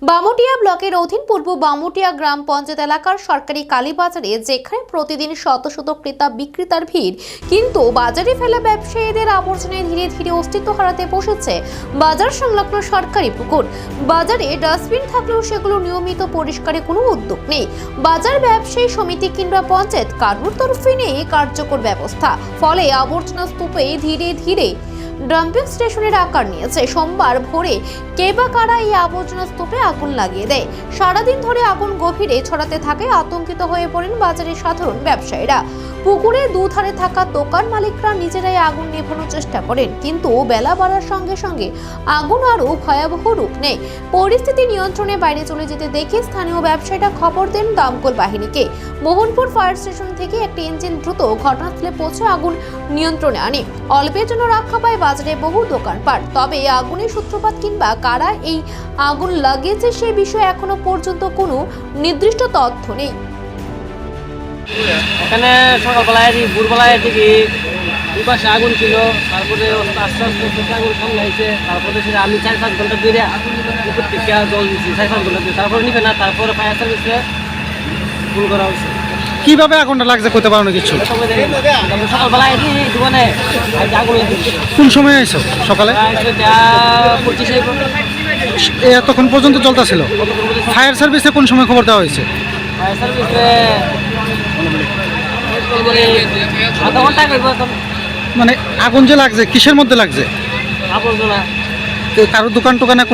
বামুটিয়া ব্লকের অধীন পূর্ব বামুটিয়া গ্রাম পঞ্চায়েত এলাকার সরকারি কালীবাজারে যেখানে প্রতিদিন শত শত ক্রেতা বিক্রেতার ভিড়, কিন্তু বাজারে ফেলা ব্যবসায়ীদের আবর্জনায় ধীরে ধীরে অস্তিত্ব হারাতে বসেছে বাজার সংলগ্ন সরকারি পুকুর। বাজারে ডাস্টবিন থাকলেও সেগুলো নিয়মিত পরিষ্কারে কোনো উদ্যোগ নেই। বাজার ব্যবসায়ী সমিতি কিংবা পঞ্চায়েত কারোর তরফে নেই কার্যকর ব্যবস্থা, ফলে আবর্জনা স্তূপে ধীরে ধীরে ডাম্পিং স্টেশনের আকার নিয়েছে। সোমবার ভোরে কে বা কারা এই আবর্জনা স্তূপে আগুন লাগিয়ে দেয়। সারাদিন ধরে আগুন গভীরে ছড়াতে থাকে। আতঙ্কিত হয়ে পড়েন বাজারের সাধারণ ব্যবসায়ীরা। পুকুরের দুধারে থাকা দোকান মালিকরা নিজেরাই আগুন নেভানোর চেষ্টা করেন, কিন্তু বেলা বাড়ার সঙ্গে সঙ্গে আগুন আরও ভয়াবহ রূপ নেয়। পরিস্থিতি নিয়ন্ত্রণে বাইরে চলে যেতে দেখে স্থানীয় ব্যবসায়ীরা খবর দেন দমকল বাহিনীকে। মোহনপুর ফায়ার স্টেশন থেকে একটি ইঞ্জিন দ্রুত ঘটনাস্থলে পৌঁছে আগুন নিয়ন্ত্রণে আনে। অল্পের জন্য রক্ষা পায় বাজারে বহু দোকানপাট। তবে আগুনের সূত্রপাত কিংবা কারা এই আগুন লাগিয়েছে সে বিষয়ে এখনো পর্যন্ত কোনো নির্দিষ্ট তথ্য নেই। এখানে সকালবেলায় ভোরবেলায় দিকে দুই পাশে আগুন ছিল, তারপরে আস্তে আস্তে আগুন সামলাইছে। তারপরে সেটা আমি 4-5 ঘন্টা ধরে উপর থেকে জল দিচ্ছি, 4-5 ঘন্টা ধরে, তারপরে নিবে না। তারপরে ফায়ার সার্ভিসে ফোন করা হয়েছে। কিভাবে আগুনটা লাগছে করতে পারো না কিছু? সকালবেলায় দোকানে আগুন কোন সময় আইছো? সকালে 25 এতক্ষণ পর্যন্ত চলতেছিল। ফায়ার সার্ভিসে কোন সময় খবর দেওয়া হয়েছে? ফায়ার সার্ভিসে আধা ঘন্টা করবো। মানে আগুন যে লাগছে কিসের মধ্যে লাগছে? আবর্জনা কারোর দোকান টোকানে